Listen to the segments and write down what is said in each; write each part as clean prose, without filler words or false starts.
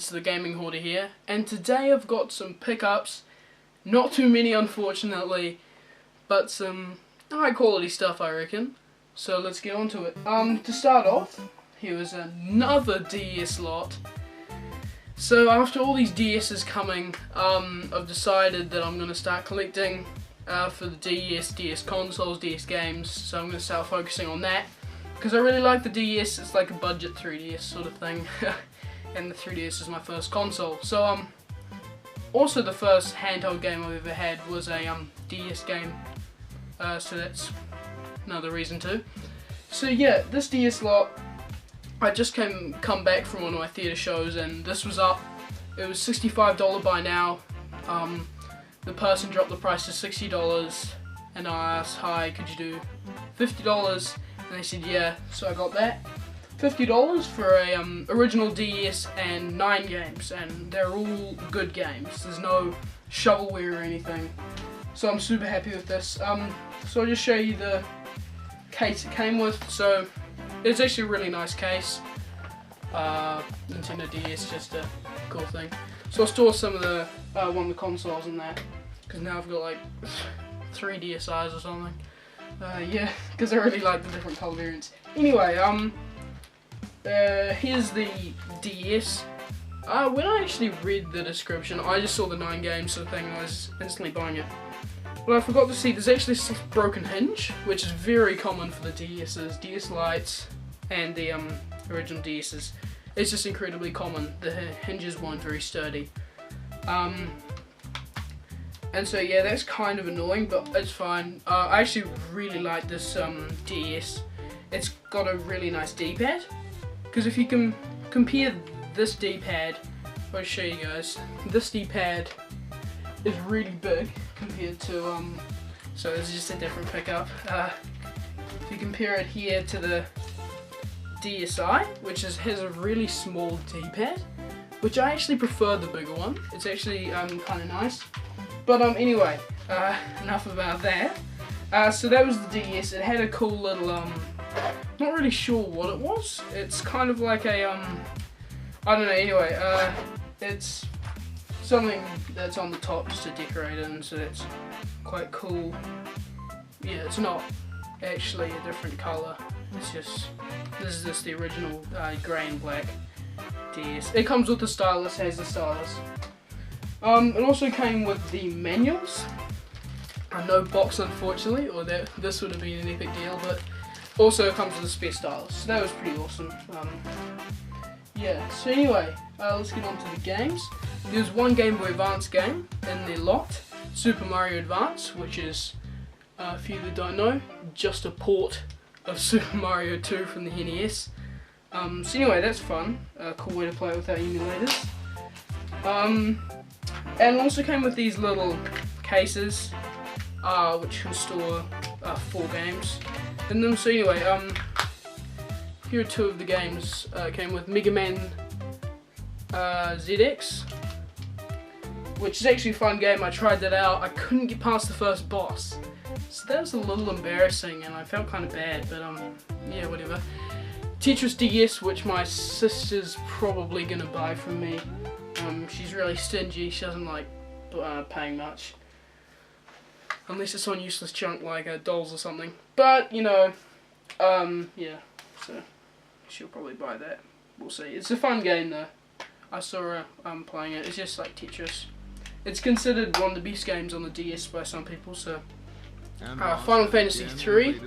it's the Gaming Hoarder here, and today I've got some pickups, not too many unfortunately, but some high quality stuff I reckon, so let's get on to it. To start off, here was another DS lot. So after all these DS's coming, I've decided that I'm going to start collecting for the DS consoles, DS games, so I'm going to start focusing on that. Because I really like the DS, it's like a budget 3DS sort of thing, and the 3DS is my first console. So also the first handheld game I've ever had was a DS game, so that's another reason too. So yeah, this DS lot, I just come back from one of my theatre shows and this was up. It was $65 by now. The person dropped the price to $60 and I asked, hi, could you do $50? And they said yeah, so I got that. $50 for a original DS and 9 games, and they're all good games. There's no shovelware or anything, so I'm super happy with this. So I'll just show you the case it came with. So it's actually a really nice case. Nintendo DS, just a cool thing. So I'll store some of the one of the consoles in that, because now I've got like 3 DSIs or something. Yeah, because I really like the different colour variants. Anyway, here's the DS. When I actually read the description, I just saw the 9 games sort of thing and I was instantly buying it. But I forgot to see there's actually a broken hinge, which is very common for the DS's, DS Lites, and the original DS's. It's just incredibly common. The hinges weren't very sturdy. And so yeah, that's kind of annoying, but it's fine. I actually really like this DS. It's got a really nice D-pad, because if you can compare this D-pad, I'll show you guys. This D-pad is really big compared to so this is just a different pickup. If you compare it here to the DSi, which has a really small D-pad, which I actually prefer the bigger one. It's actually kind of nice. But anyway, enough about that. So that was the DS. It had a cool little not really sure what it was. It's kind of like a I don't know. Anyway, it's something that's on the top just to decorate it, and so that's quite cool. Yeah, it's not actually a different color. It's just this is the original grey and black DS. It comes with the stylus. Has the stylus. It also came with the manuals. No box unfortunately, or this would have been an epic deal, but also it comes with a spare stylus, so that was pretty awesome. Yeah, so anyway, let's get on to the games. There's one Game Boy Advance game in the lot, Super Mario Advance, which is, if you don't know, just a port of Super Mario 2 from the NES. So anyway, that's fun, a cool way to play it without emulators. And it also came with these little cases, which can store 4 games in them. So anyway, here are 2 of the games. It came with Mega Man ZX, which is actually a fun game. I tried that out. I couldn't get past the first boss, so that was a little embarrassing, and I felt kind of bad. But yeah, whatever. Tetris DS, which my sister's probably gonna buy from me. She's really stingy. She doesn't like paying much, unless it's on useless junk like dolls or something. But you know, yeah. So she'll probably buy that. We'll see. It's a fun game though. I saw her playing it. It's just like Tetris. It's considered one of the best games on the DS by some people. So Final Fantasy 3.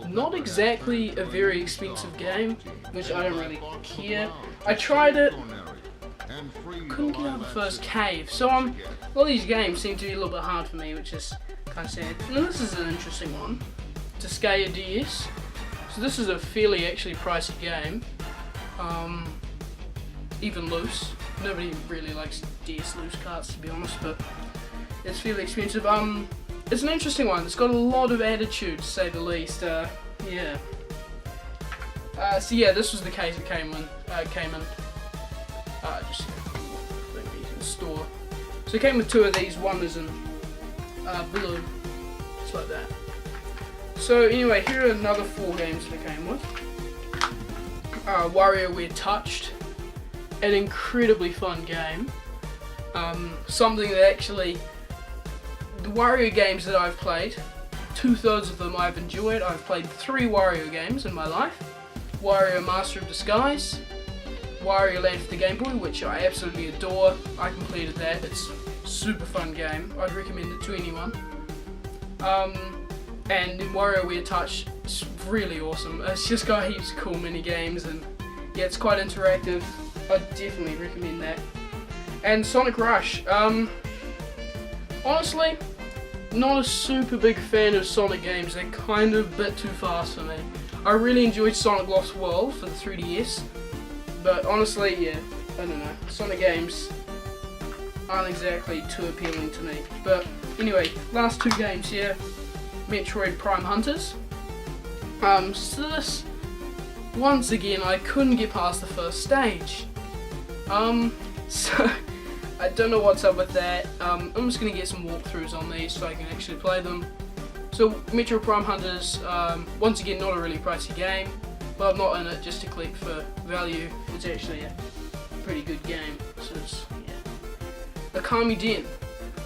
Not exactly a very expensive game, which I don't really care. I tried it, couldn't get out of the first cave, so all these games seem to be a little bit hard for me, which is kind of sad. And this is an interesting one, Disgaea DS. So this is a fairly actually pricey game, even loose. Nobody really likes DS loose carts, to be honest, but it's fairly expensive. It's an interesting one. It's got a lot of attitude, to say the least. Yeah. So yeah, this was the case it came in. Just thing you can store. So it came with 2 of these. One is in blue, just like that. So anyway, here are another 4 games that it came with. WarioWare Touched, an incredibly fun game. Something that actually, the Wario games that I've played, 2/3 of them I've enjoyed. I've played 3 Wario games in my life. Wario Master of Disguise, Wario Land for the Game Boy, which I absolutely adore. I completed that. It's a super fun game. I'd recommend it to anyone. And in WarioWare Touch, it's really awesome. It's just got heaps of cool mini games, and yeah, it's quite interactive. I definitely recommend that. And Sonic Rush. Honestly, not a super big fan of Sonic games. They're kind of a bit too fast for me. I really enjoyed Sonic Lost World for the 3DS, but honestly, yeah, I don't know. Sonic games aren't exactly too appealing to me. But anyway, last 2 games here. Metroid Prime Hunters. So this, once again, I couldn't get past the first stage. So I don't know what's up with that. I'm just gonna get some walkthroughs on these so I can actually play them. So Metroid Prime Hunters, once again, not a really pricey game, but I'm not in it just to click for value. It's actually a pretty good game. So it's, yeah. Akami Den.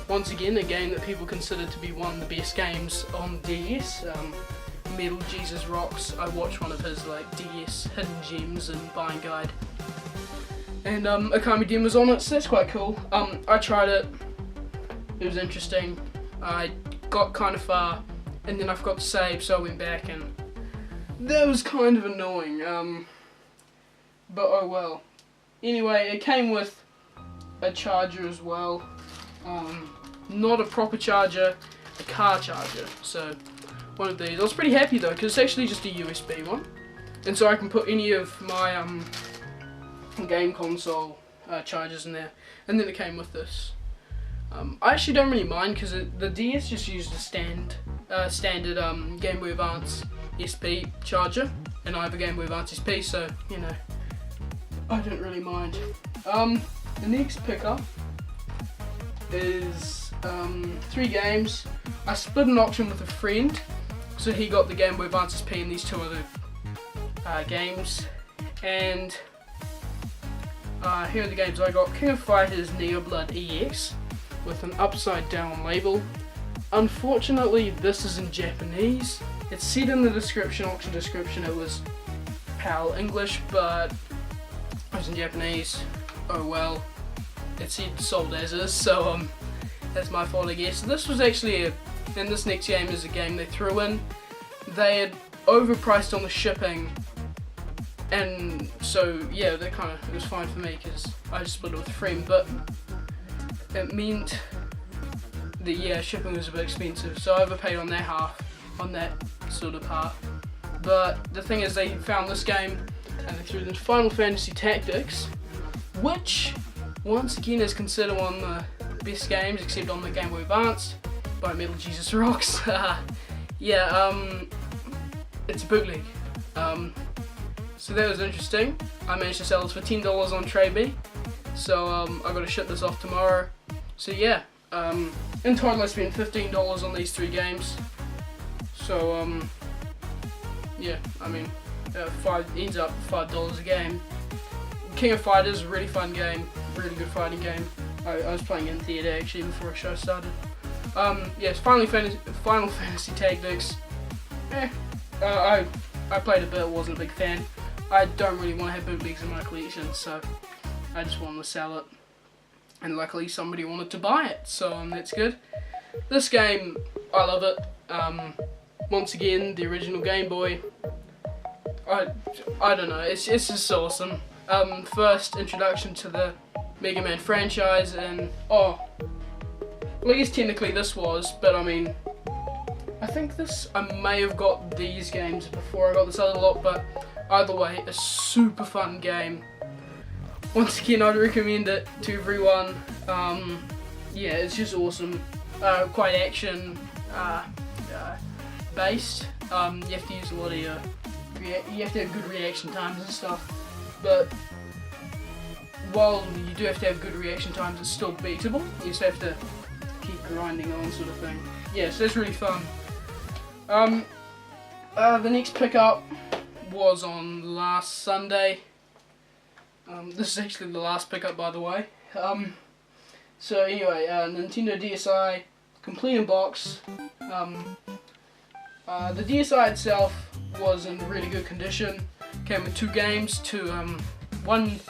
Once again, a game that people consider to be one of the best games on DS. Metal Jesus Rocks. I watched one of his like DS hidden gems and buying guide, and Akami Den was on it, so that's quite cool. I tried it. It was interesting. I got kind of far, and then I forgot to save, so I went back, and that was kind of annoying. But oh well. Anyway, it came with a charger as well. Not a proper charger, a car charger. So one of these. I was pretty happy though, because it's actually just a USB one, and so I can put any of my game console chargers in there. And then it came with this. I actually don't really mind, because the DS just used a standard Game Boy Advance SP charger, and I have a Game Boy Advance SP, so you know, I don't really mind. The next pickup is 3 games. I split an auction with a friend, so he got the Game Boy Advance SP and these 2 other games. And here are the games I got. King of Fighters Neo Blood EX with an upside down label. Unfortunately, this is in Japanese. It said in the description, auction description, it was PAL English, but it was in Japanese. Oh well. It said sold as is, so that's my fault, I guess. This was actually and this next game is a game they threw in. They had overpriced on the shipping, and so yeah, it was fine for me because I just split it with a friend. But it meant that yeah, shipping was a bit expensive, so I overpaid on that sort of part. But the thing is, they found this game and they threw it into Final Fantasy Tactics, which once again is considered one of the best games, except on the Game Boy Advance by Metal Jesus Rocks. Yeah, it's a bootleg. So that was interesting. I managed to sell this for $10 on TradeB, so I got to ship this off tomorrow. So yeah, in total I spent $15 on these 3 games. So yeah, I mean, ends up $5 a game. King of Fighters is a really fun game, really good fighting game. I was playing it in theatre actually before the show started. Yes, Final Fantasy Tactics. I played a bit, wasn't a big fan. I don't really want to have bootlegs in my collection, so I just wanted to sell it. And luckily somebody wanted to buy it, so that's good. This game, I love it. Once again, the original Game Boy. I don't know, it's just awesome. First introduction to the Mega Man franchise, and well, I guess technically this was, but I mean, I think I may have got these games before I got this other lot, but either way, a super fun game. Once again, I'd recommend it to everyone. Yeah, it's just awesome. Quite action based. You have to use a lot of you have to have good reaction times and stuff, but while you do have to have good reaction times, it's still beatable. You just have to keep grinding on, sort of thing. Yeah, so that's really fun. The next pickup was on last Sunday. This is actually the last pickup, by the way. So anyway, Nintendo DSi, complete in box. The DSi itself was in really good condition. Came with 2 games, one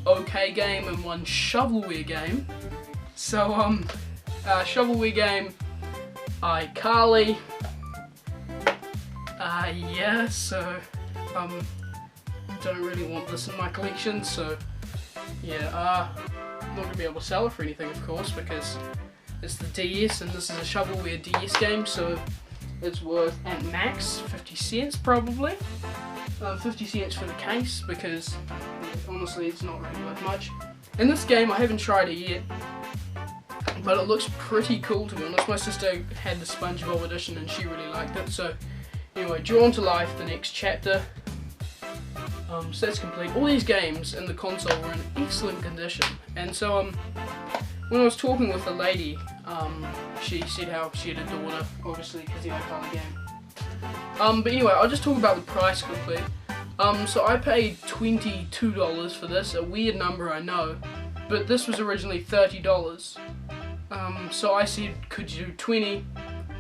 okay game and one shovelware game. So shovelware game, iCarly. Yeah, so don't really want this in my collection, so yeah, I'm not gonna be able to sell it for anything, of course, because it's the DS and this is a shovelware DS game, so it's worth at max 50 cents probably. 50 cents for the case, because honestly it's not really worth much. In this game I haven't tried it yet, but it looks pretty cool to be honest. My sister had the SpongeBob edition and she really liked it, so anyway, Drawn to Life, the next chapter. So that's complete. All these games in the console were in excellent condition, and so when I was talking with a lady, she said how she had a daughter, obviously because the iCarly game. But anyway, I'll just talk about the price quickly. So I paid $22 for this, a weird number I know, but this was originally $30. So I said, could you do 20?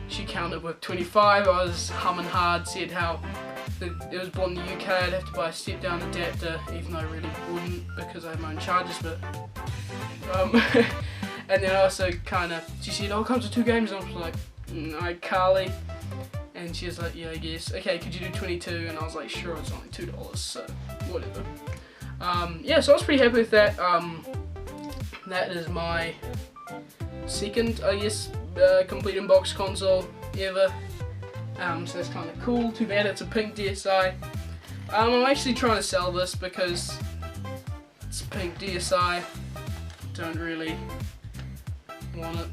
She counted with 25. I was humming hard, said how it was bought in the UK, I'd have to buy a step down adapter, even though I really wouldn't because I have my own chargers, but and then also she said, oh, it comes with 2 games, and I was like, iCarly, and she was like, yeah, I guess, okay, could you do 22, and I was like, sure, it's only $2, so whatever. Yeah, so I was pretty happy with that. That is my second, I guess, complete in-box console ever. So that's kind of cool. Too bad it's a pink DSi. I'm actually trying to sell this because it's a pink DSi. Don't really want it.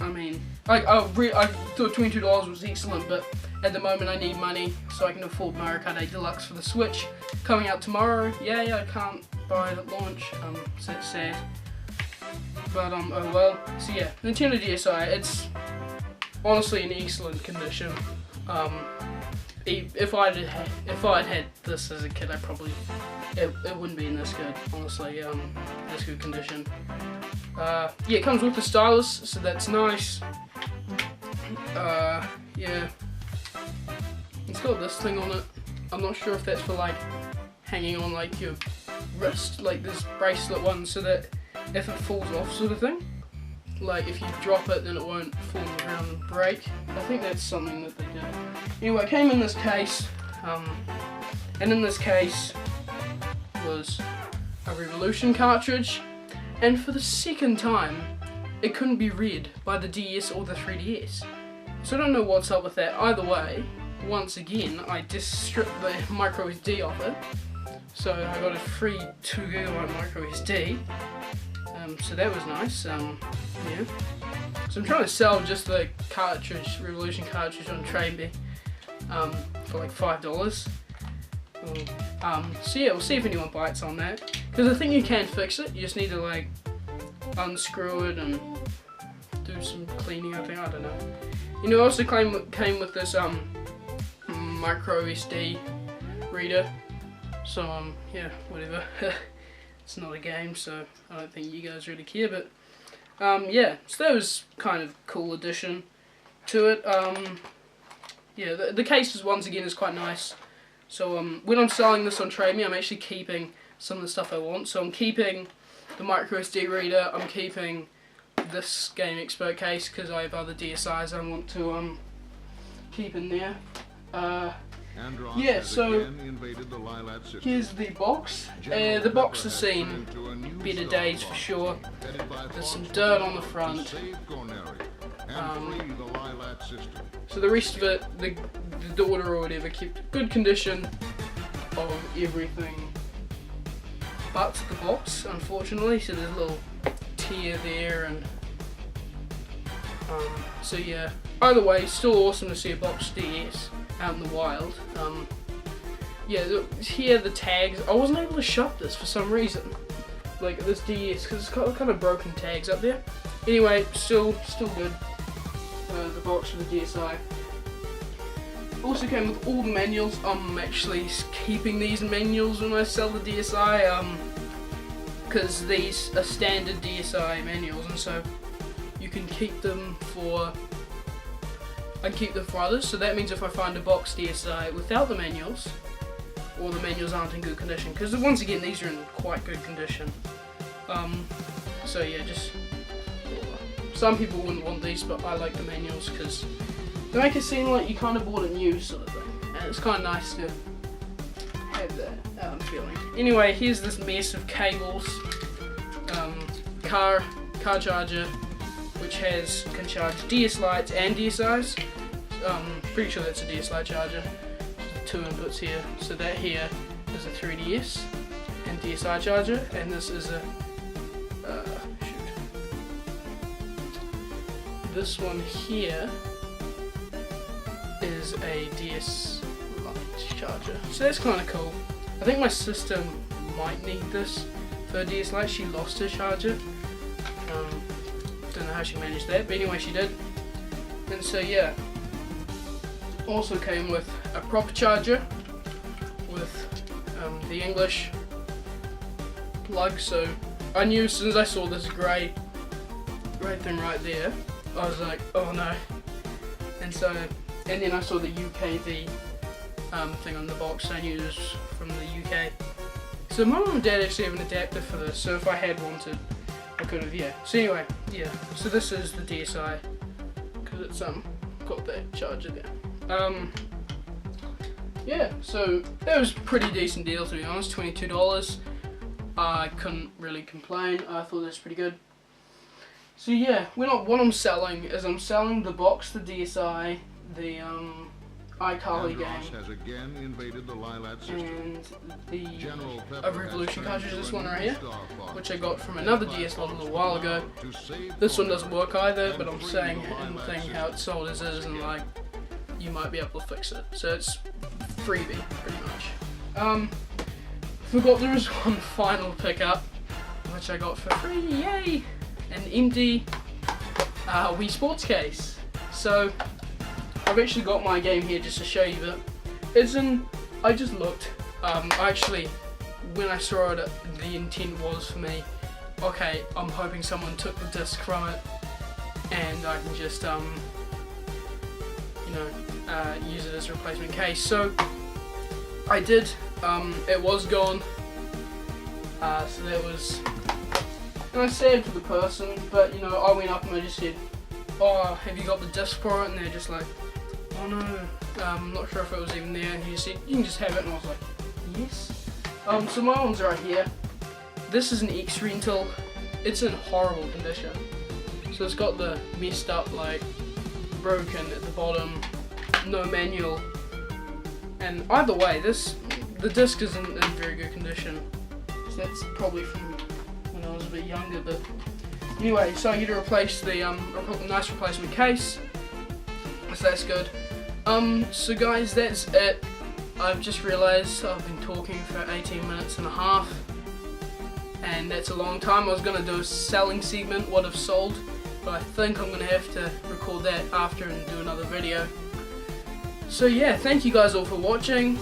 I mean, I thought $22 was excellent, but at the moment I need money so I can afford Mario Kart 8 Deluxe for the Switch. Coming out tomorrow. Yeah, I can't buy it at launch. So it's sad. But oh well. So yeah, Nintendo DSi. It's honestly in excellent condition. If I'd had this as a kid, it wouldn't be in this good, honestly. This good condition. Yeah, it comes with the stylus, so that's nice. Yeah, it's got this thing on it. I'm not sure if that's for like hanging on like your wrist, like this bracelet one, so that if it falls off, sort of thing. Like if you drop it, then it won't fall around and break. I think that's something that they did. Anyway, it came in this case, and in this case was a Revolution cartridge, and for the second time, it couldn't be read by the DS or the 3DS. So I don't know what's up with that. Either way, once again, I just stripped the micro SD off it, so I got a free 2 GB micro SD. So that was nice. Yeah. So I'm trying to sell just the cartridge, Revolution cartridge on TradeMe, for like $5. So yeah, we'll see if anyone bites on that. Because I think you can fix it. You just need to like unscrew it and do some cleaning. I think, I don't know. You know, it also came with this micro SD reader. So yeah, whatever. It's not a game, so I don't think you guys really care, but yeah, so that was kind of cool addition to it. Yeah, the case once again is quite nice. So when I'm selling this on TradeMe, I'm actually keeping some of the stuff I want. So I'm keeping the micro SD reader, I'm keeping this Game Expert case because I have other DSIs I want to keep in there. Yeah, so here's the box. The box has seen better days for sure. There's some dirt on the front. So the rest of it, the daughter or whatever kept good condition of everything but the box, unfortunately. So there's a little tear there, and so yeah. Either way, still awesome to see a box DS out in the wild. Yeah, here are the tags. I wasn't able to shop this for some reason, like this DS, because it's got kind of broken tags up there. Anyway, still good. The box for the DSi. Also came with all the manuals. I'm actually keeping these manuals when I sell the DSi. because these are standard DSi manuals, and so you can keep them for. I keep them for others, so that means if I find a box DSi without the manuals, or the manuals aren't in good condition, because once again these are in quite good condition. So yeah, just some people wouldn't want these, but I like the manuals because they make it seem like you kind of bought it new, sort of thing, and it's kind of nice to have that feeling. Anyway, here's this mess of cables, car charger, which can charge DS lights and DSIs. Pretty sure that's a DS light charger. Two inputs here. So that here is a 3DS and DSi charger, and this is a this one here is a DS light charger. So that's kind of cool. I think my sister might need this for a DS light. She lost her charger. Don't know how she managed that, but anyway, she did. And so yeah, also came with a proper charger with the English plug. So I knew as soon as I saw this grey thing right there, I was like, oh no. And then I saw the UKV thing on the box. I knew it was from the UK. So my mum and dad actually have an adapter for this, so if I had wanted, I could have, yeah. So anyway, yeah. So this is the DSi, because it's got that charger there. Yeah. So that was a pretty decent deal, to be honest. $22. I couldn't really complain. I thought that was pretty good. So yeah, what I'm selling is I'm selling the box, the DSi, the iCarly game, has again invaded the and the Revolution cartridge, this one right here, which I got from another DS lot a little while ago. This one doesn't work either, but I'm saying in the thing how it's sold as is, and like you might be able to fix it. So it's freebie, pretty much. Forgot there was one final pickup, which I got for free, yay! An empty Wii Sports case. So I've actually got my game here just to show you that it's in. I just looked. Actually, when I saw it, the intent was for me. Okay, I'm hoping someone took the disc from it, and I can just use it as a replacement case. So I did. It was gone. So that was. And I said to the person, but I went up and I just said, oh, have you got the disc for it? And they're just like, oh no, I'm not sure if it was even there. And he just said, you can just have it. And I was like, yes. So my one's right here. This is an X rental. It's in horrible condition. So it's got the messed up, like, broken at the bottom, no manual. And either way, the disc isn't in very good condition. So that's probably from when I was a bit younger, but anyway, so I get to replace the nice replacement case, so that's good. So guys, that's it. I've just realised I've been talking for 18 minutes and a half, and that's a long time. I was going to do a selling segment, what I've sold, but I think I'm going to have to record that after and do another video. So yeah, thank you guys all for watching.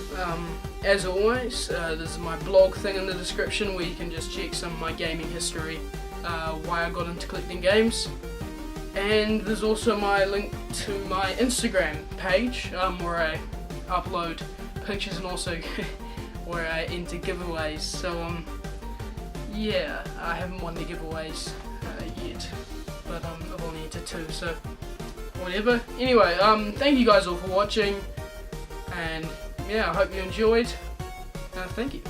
As always, there's my blog thing in the description where you can just check some of my gaming history, why I got into collecting games. And there's also my link to my Instagram page, where I upload pictures and also where I enter giveaways. So yeah, I haven't won the giveaways yet, but I've only entered 2, so whatever. Anyway, thank you guys all for watching, and yeah, I hope you enjoyed. Thank you.